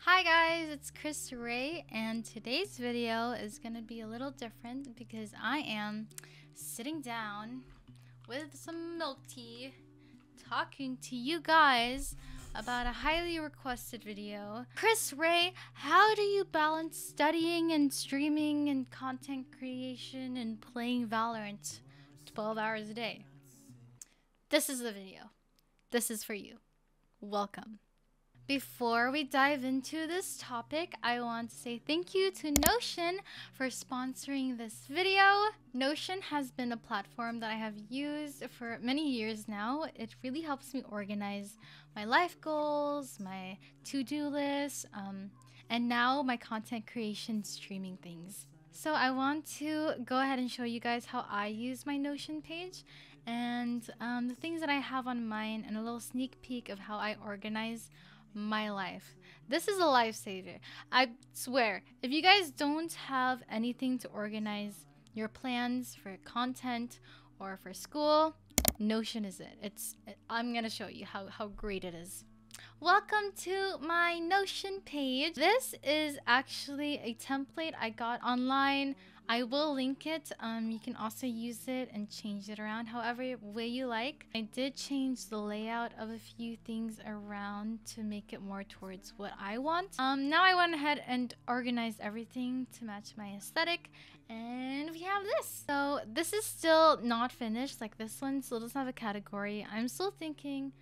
Hi guys, it's krisrey, and today's video is going to be a little different because I am sitting down with some milk tea talking to you guys about a highly requested video. krisrey, how do you balance studying and streaming and content creation and playing Valorant 12 hours a day? This is the video. This is for you. Welcome. Before we dive into this topic, I want to say thank you to Notion for sponsoring this video. Notion has been a platform that I have used for many years now. It really helps me organize my life goals, my to-do list, and now my content creation streaming things. So I want to go ahead and show you guys how I use my Notion page and the things that I have on mine, and a little sneak peek of how I organize my life. This is a lifesaver. I swear, if you guys don't have anything to organize your plans for content or for school, Notion is it. I'm gonna show you how great it is. Welcome to my Notion page. This is actually a template I got online. I will link it. You can also use it and change it around however way you like. I did change the layout of a few things around to make it more towards what I want. Now I went ahead and organized everything to match my aesthetic, and we have this. So this is still not finished. Like, this one still doesn't have a category. I'm still thinking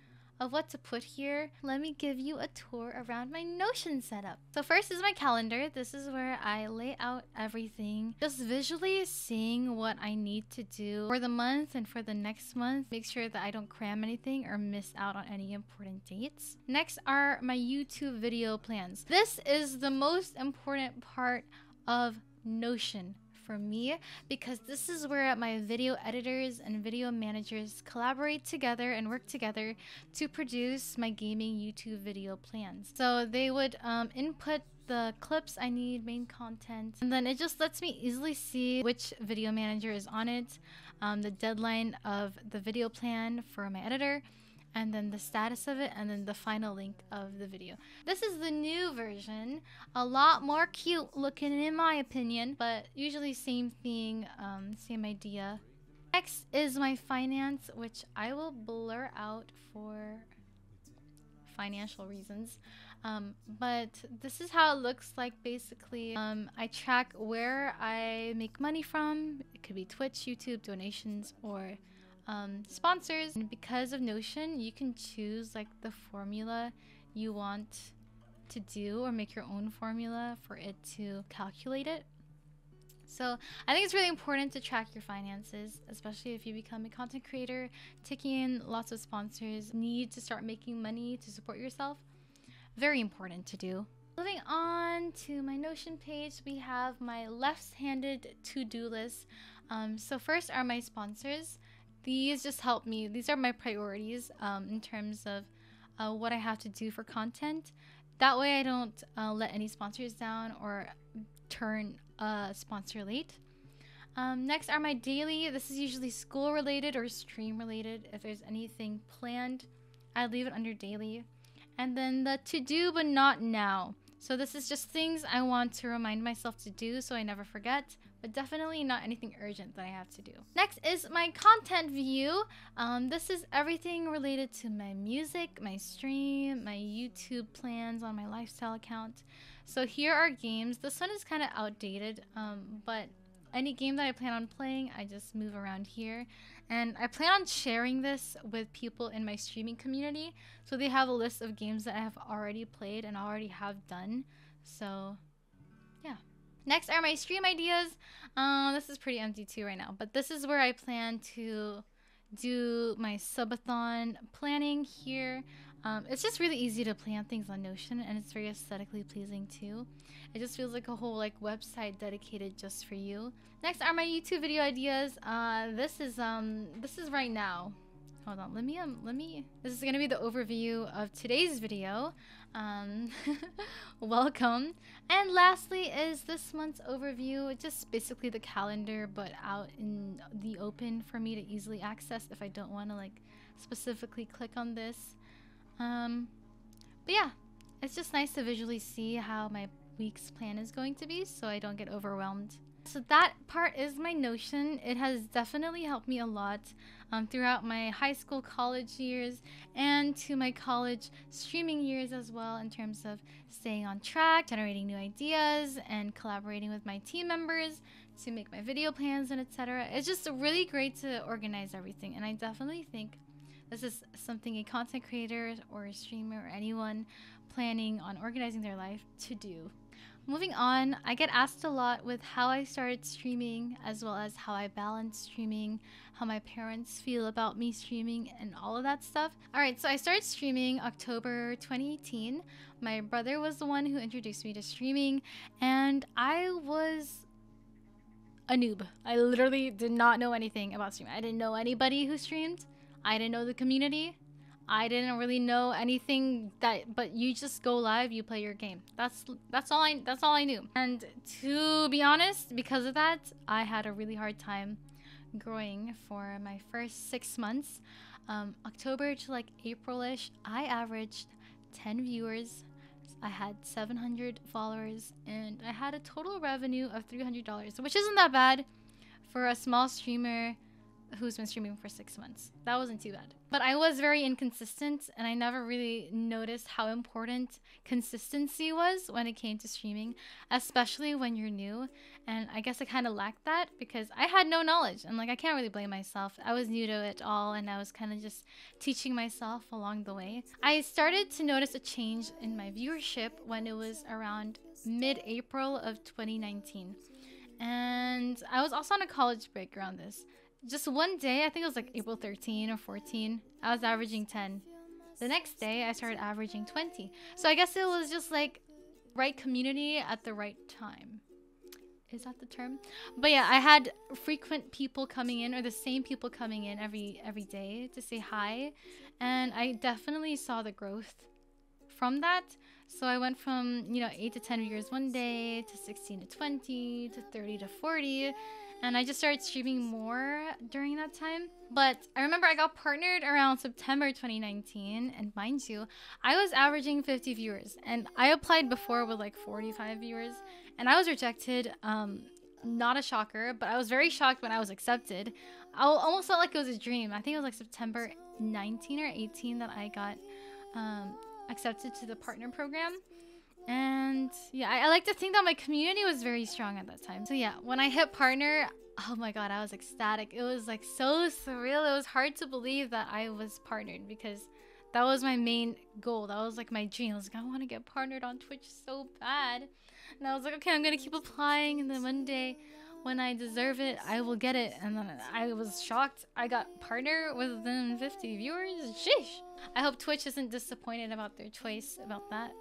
of what to put here. Let me give you a tour around my Notion setup. So first is my calendar. This is where I lay out everything, just visually seeing what I need to do for the month and for the next month. Make sure that I don't cram anything or miss out on any important dates. Next are my YouTube video plans. This is the most important part of Notion for me, because this is where my video editors and video managers collaborate together and work together to produce my gaming YouTube video plans. So they would input the clips I need, main content, and then it just lets me easily see which video manager is on it, the deadline of the video plan for my editor, and then the status of it, and then the final link of the video. This is the new version, a lot more cute looking in my opinion, but usually same thing, same idea. Next is my finance, which I will blur out for financial reasons. But this is how it looks like basically. I track where I make money from. It could be Twitch, YouTube, donations, or sponsors. And because of Notion, you can choose like the formula you want to do, or make your own formula for it to calculate it. So I think it's really important to track your finances, especially if you become a content creator, taking in lots of sponsors, need to start making money to support yourself. Very important to do. Moving on to my Notion page, we have my left-handed to-do list. So first are my sponsors. These just help me. These are my priorities in terms of what I have to do for content. That way I don't let any sponsors down or turn a sponsor late. Next are my daily. This is usually school related or stream related. If there's anything planned, I leave it under daily. And then the to do but not now. So this is just things I want to remind myself to do so I never forget, but definitely not anything urgent that I have to do. Next is my content view. This is everything related to my music, my stream, my YouTube plans on my lifestyle account. So here are games. This one is kind of outdated, but any game that I plan on playing, I just move around here. And I plan on sharing this with people in my streaming community, so they have a list of games that I have already played and already have done. So yeah. Next are my stream ideas. This is pretty empty too right now, but this is where I plan to do my subathon planning here. It's just really easy to plan things on Notion, and it's very aesthetically pleasing too. It just feels like a whole website dedicated just for you. Next are my YouTube video ideas. This is right now. Hold on, let me. This is gonna be the overview of today's video. Welcome. And lastly is this month's overview. Just basically the calendar, but out in the open for me to easily access if I don't want to specifically click on this. But yeah, it's just nice to visually see how my week's plan is going to be so I don't get overwhelmed. So that part is my Notion. It has definitely helped me a lot throughout my high school, college years, and to my college streaming years as well, in terms of staying on track, generating new ideas, and collaborating with my team members to make my video plans and etc. It's just really great to organize everything, and I definitely think this is something a content creator or a streamer or anyone planning on organizing their life to do. Moving on, I get asked a lot with how I started streaming, as well as how I balance streaming, how my parents feel about me streaming, and all of that stuff. Alright, so I started streaming October 2018. My brother was the one who introduced me to streaming, and I was a noob. I literally did not know anything about streaming. I didn't know anybody who streamed. I didn't know the community. I didn't really know anything but you just go live, you play your game. That's all I knew. And to be honest, because of that, I had a really hard time growing for my first 6 months. October to like April-ish, I averaged 10 viewers. I had 700 followers, and I had a total revenue of $300, which isn't that bad for a small streamer who's been streaming for 6 months. That wasn't too bad. But I was very inconsistent, and I never really noticed how important consistency was when it came to streaming, especially when you're new. And I guess I kind of lacked that because I had no knowledge, and like I can't really blame myself. I was new to it all, and I was kind of just teaching myself along the way. I started to notice a change in my viewership when it was around mid-April of 2019. And I was also on a college break around this. Just one day, I think it was like April 13 or 14, I was averaging 10. The next day, I started averaging 20. So I guess it was just like right community at the right time. Is that the term? But yeah, I had frequent people coming in, or the same people coming in every day to say hi. And I definitely saw the growth from that. So I went from, 8 to 10 viewers one day to 16 to 20 to 30 to 40. And I just started streaming more during that time. But I remember I got partnered around September 2019. And mind you, I was averaging 50 viewers. And I applied before with like 45 viewers. And I was rejected. Not a shocker, but I was very shocked when I was accepted. I almost felt like it was a dream. I think it was like September 19 or 18 that I got accepted to the partner program. And yeah, I like to think that my community was very strong at that time. So yeah, when I hit partner, oh my god, I was ecstatic. It was like so surreal. It was hard to believe that I was partnered because that was my main goal. That was like my dream. I was like, I want to get partnered on Twitch so bad. And I was like, okay, I'm gonna keep applying, and then one day when I deserve it, I will get it. And then I was shocked. I got partner within 50 viewers. Sheesh. I hope Twitch isn't disappointed about their choice about that.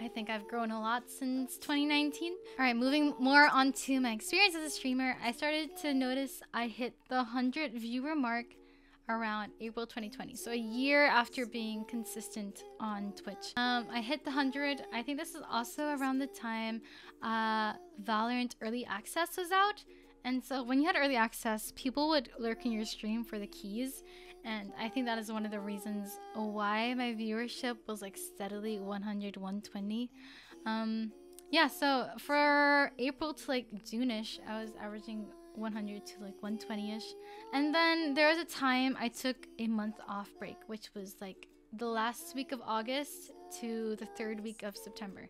I think I've grown a lot since 2019. Alright, moving more on to my experience as a streamer, I started to notice I hit the 100 viewer mark around April 2020. So a year after being consistent on Twitch. I hit the 100. I think this is also around the time Valorant Early Access was out. And so when you had early access, people would lurk in your stream for the keys. And I think that is one of the reasons why my viewership was like steadily 100, 120. Yeah, so for April to like June-ish, I was averaging 100 to like 120-ish. And then there was a time I took a month off break, which was like the last week of August to the 3rd week of September.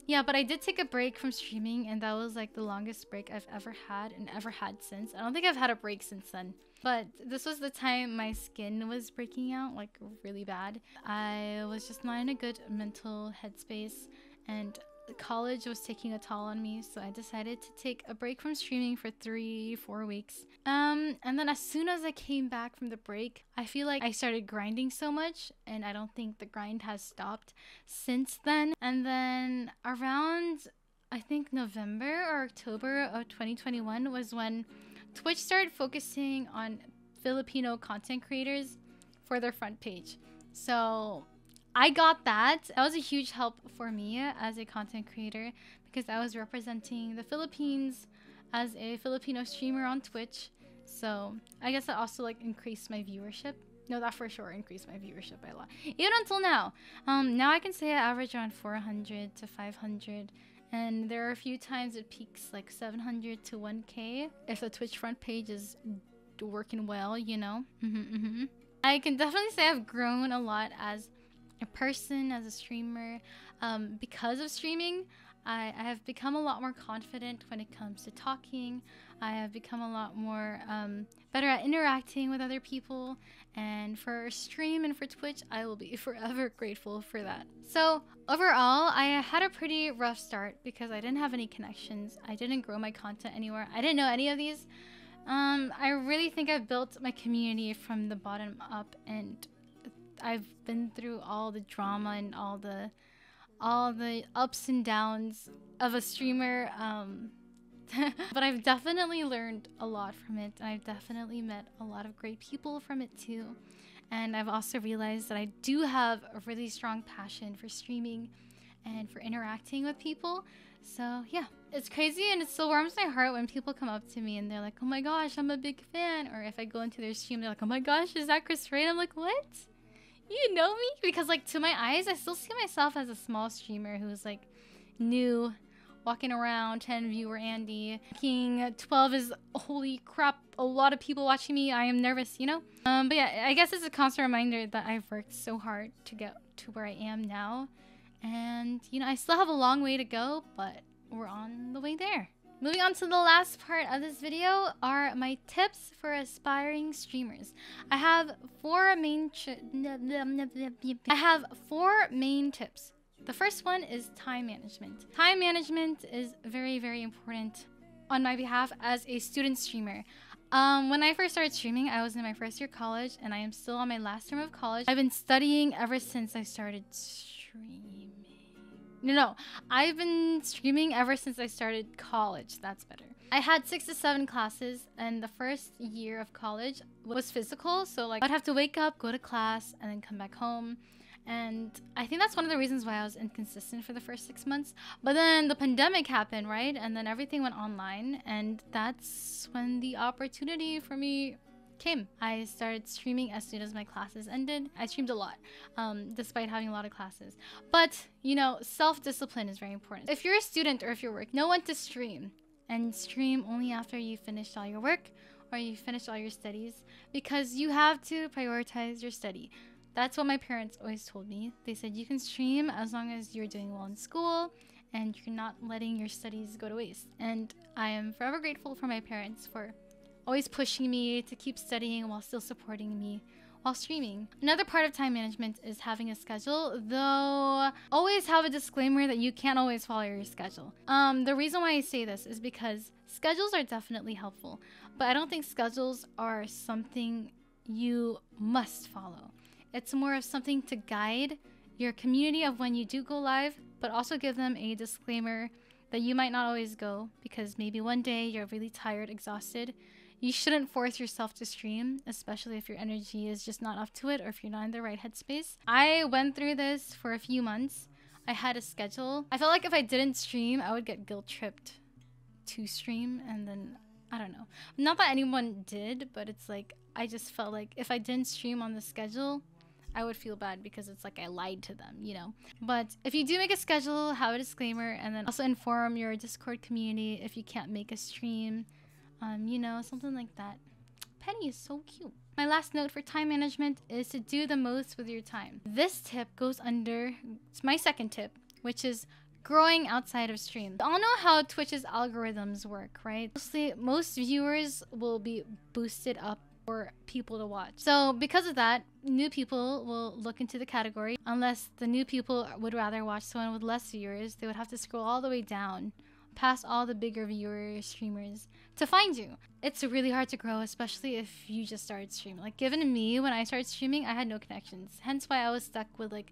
Yeah, but I did take a break from streaming, and that was like the longest break I've ever had and ever had since. I don't think I've had a break since then. But this was the time my skin was breaking out like really bad. I was just not in a good mental headspace, and college was taking a toll on me, so I decided to take a break from streaming for 3-4 weeks. And then as soon as I came back from the break, I feel like I started grinding so much, and I don't think the grind has stopped since then. And then around, I think November or October of 2021 was when Twitch started focusing on Filipino content creators for their front page. So I got that. That was a huge help for me as a content creator because I was representing the Philippines as a Filipino streamer on Twitch. So I guess that also like increased my viewership No, that for sure increased my viewership by a lot. Even until now. Now I can say I average around 400 to 500. And there are a few times it peaks like 700 to 1K if the Twitch front page is working well, you know. I can definitely say I've grown a lot as a person, as a streamer. Because of streaming, I have become a lot more confident when it comes to talking. I have become a lot more better at interacting with other people. And for stream and for Twitch, I will be forever grateful for that. So overall, I had a pretty rough start because I didn't have any connections. I didn't grow my content anywhere. I didn't know any of these. I really think I've built my community from the bottom up, and I've been through all the drama and all the ups and downs of a streamer. But I've definitely learned a lot from it, and I've definitely met a lot of great people from it too. And I've also realized that I do have a really strong passion for streaming and for interacting with people. So yeah, it's crazy, and it still warms my heart when people come up to me and they're like, oh my gosh, I'm a big fan. Or if I go into their stream, they're like, oh my gosh, is that krisrey? And I'm like, what? You know me? Because like to my eyes, I still see myself as a small streamer who's like new, walking around, 10 viewer Andy. King 12 is holy crap, a lot of people watching me. I am nervous, you know? But yeah, I guess it's a constant reminder that I've worked so hard to get to where I am now. And you know, I still have a long way to go, but we're on the way there. Moving on to the last part of this video are my tips for aspiring streamers. I have four main tips. The first one is time management. Time management is very, very important on my behalf as a student streamer. When I first started streaming, I was in my first year of college, and I am still on my last term of college. I've been studying ever since I started streaming. No, I've been streaming ever since I started college. That's better. I had 6 to 7 classes, and the first year of college was physical. So like I'd have to wake up, go to class, and then come back home. And I think that's one of the reasons why I was inconsistent for the first 6 months. But then the pandemic happened, right? And then everything went online, and that's when the opportunity for me came. I started streaming as soon as my classes ended. I streamed a lot, despite having a lot of classes. But, you know, self-discipline is very important. If you're a student or if you're work, know when to stream. And stream only after you finished all your work or you finished all your studies, because you have to prioritize your study. That's what my parents always told me. They said you can stream as long as you're doing well in school and you're not letting your studies go to waste. And I am forever grateful for my parents for always pushing me to keep studying while still supporting me while streaming. Another part of time management is having a schedule, though always have a disclaimer that you can't always follow your schedule. The reason why I say this is because schedules are definitely helpful, but I don't think schedules are something you must follow. It's more of something to guide your community of when you do go live, but also give them a disclaimer that you might not always go because maybe one day you're really tired, exhausted. You shouldn't force yourself to stream, especially if your energy is just not up to it or if you're not in the right headspace. I went through this for a few months. I had a schedule. I felt like if I didn't stream, I would get guilt-tripped to stream, and then, I don't know. Not that anyone did, but it's like, I just felt like if I didn't stream on the schedule, I would feel bad because it's like I lied to them, you know. But if you do make a schedule, have a disclaimer, and then also inform your Discord community if you can't make a stream. You know, something like that. Penny is so cute. My last note for time management is to do the most with your time. This tip goes under my second tip, which is growing outside of stream. We all know how Twitch's algorithms work, right? Most viewers will be boosted up for people to watch. So because of that, new people will look into the category. Unless the new people would rather watch someone with less viewers, they would have to scroll all the way down past all the bigger viewer streamers to find you. It's really hard to grow, especially if you just started streaming. Like, given me, when I started streaming, I had no connections. Hence why I was stuck with like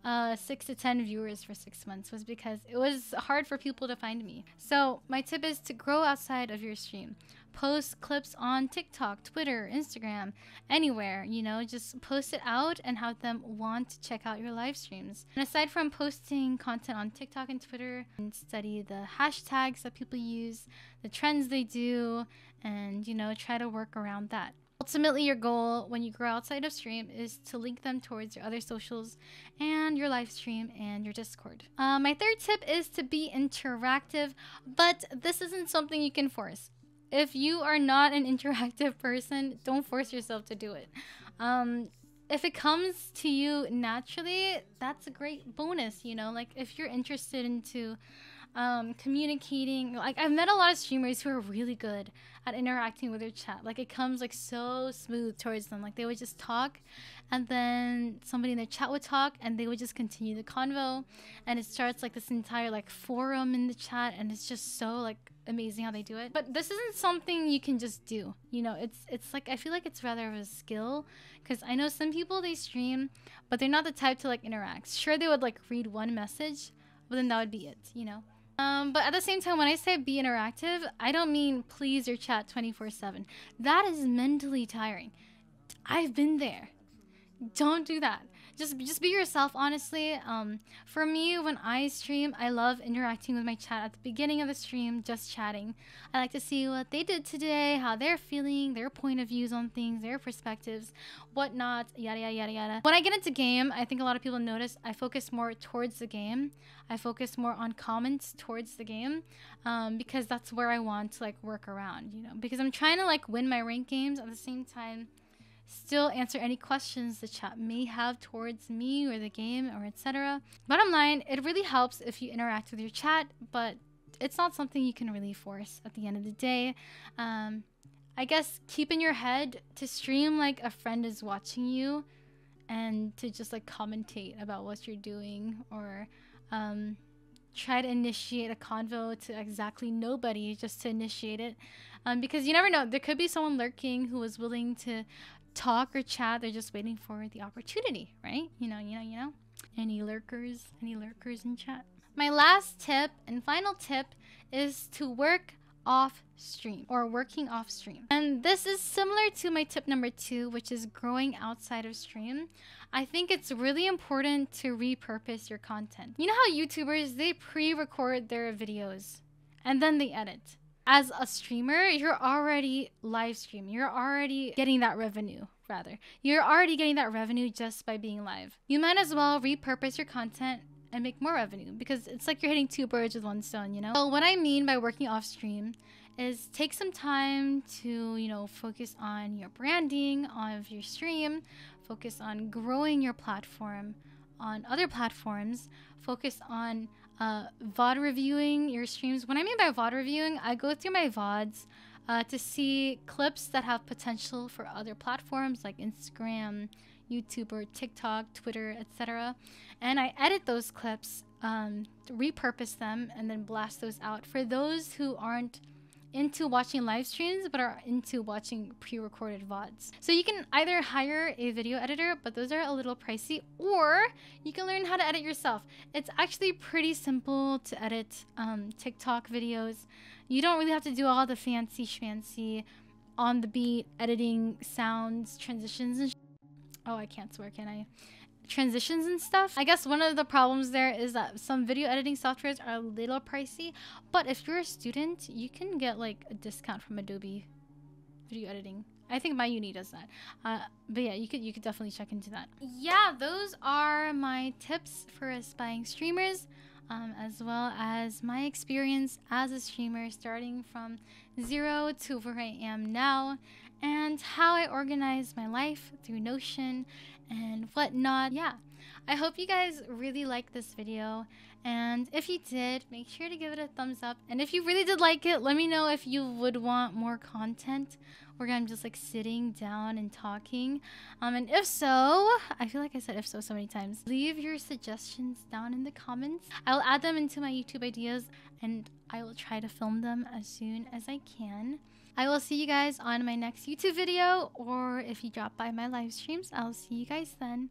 6 to 10 viewers for 6 months, was because it was hard for people to find me. So my tip is to grow outside of your stream. Post clips on TikTok, Twitter, Instagram, anywhere, you know, just post it out and have them want to check out your live streams. And aside from posting content on TikTok and Twitter, and study the hashtags that people use, the trends they do, and, you know, try to work around that. Ultimately, your goal when you grow outside of stream is to link them towards your other socials and your live stream and your Discord. My third tip is to be interactive, but this isn't something you can force. If you are not an interactive person, don't force yourself to do it. If it comes to you naturally, that's a great bonus, you know? Like, if you're interested into communicating, like, I've met a lot of streamers who are really good at interacting with their chat. Like, it comes like so smooth towards them. Like, they would just talk, and then somebody in their chat would talk, and they would just continue the convo, and it starts like this entire like forum in the chat, and it's just so like amazing how they do it. But this isn't something you can just do, you know? It's like, I feel like it's rather of a skill, because I know some people, they stream, but they're not the type to like interact. Sure, they would like read one message, but then that would be it, you know? But at the same time, when I say be interactive, I don't mean please your chat 24/7. That is mentally tiring. I've been there. Don't do that. Just be yourself, honestly. For me, when I stream, I love interacting with my chat at the beginning of the stream, just chatting. I like to see what they did today, how they're feeling, their point of views on things, their perspectives, whatnot, yada, yada, yada, yada. When I get into game, I think a lot of people notice I focus more towards the game. I focus more on comments towards the game, because that's where I want to like work around, you know, because I'm trying to like win my ranked games at the same time. Still answer any questions the chat may have towards me or the game or etc. Bottom line, it really helps if you interact with your chat, but it's not something you can really force at the end of the day. I guess keep in your head to stream like a friend is watching you, and to just like commentate about what you're doing, or try to initiate a convo to exactly nobody, just to initiate it, because you never know, there could be someone lurking who is willing to talk or chat. They're just waiting for the opportunity, right? You know. Any lurkers in chat? My last tip and final tip is to work off stream, or working off stream. And this is similar to my tip number 2, which is growing outside of stream. I think it's really important to repurpose your content. You know how YouTubers, they pre-record their videos and then they edit. As a streamer, you're already live streaming. You're already getting that revenue, rather. You're already getting that revenue just by being live. You might as well repurpose your content and make more revenue, because it's like you're hitting 2 birds with 1 stone, you know? So what I mean by working off stream is take some time to, you know, focus on your branding of your stream, focus on growing your platform on other platforms, focus on VOD reviewing your streams. When I mean by VOD reviewing, I go through my VODs to see clips that have potential for other platforms like Instagram, YouTube, or TikTok, Twitter, etc. And I edit those clips, repurpose them, and then blast those out for those who aren't into watching live streams but are into watching pre-recorded VODs. So you can either hire a video editor, but those are a little pricey, or you can learn how to edit yourself. It's actually pretty simple to edit TikTok videos. You don't really have to do all the fancy schmancy on the beat editing, sounds, transitions, and oh, I can't swear, can I? Transitions and stuff. I guess one of the problems there is that some video editing softwares are a little pricey, but if you're a student, you can get like a discount from Adobe video editing. I think my uni does that. But yeah, you could definitely check into that. Yeah, those are my tips for aspiring streamers, as well as my experience as a streamer starting from 0 to where I am now, and how I organize my life through Notion and whatnot. Yeah, I hope you guys really liked this video, and if you did, make sure to give it a thumbs up. And if you really did like it, let me know if you would want more content where I'm just like sitting down and talking, and if so, I feel like I said if so many times, leave your suggestions down in the comments. I'll add them into my YouTube ideas, and I will try to film them as soon as I can. I will see you guys on my next YouTube video, or if you drop by my live streams, I'll see you guys then.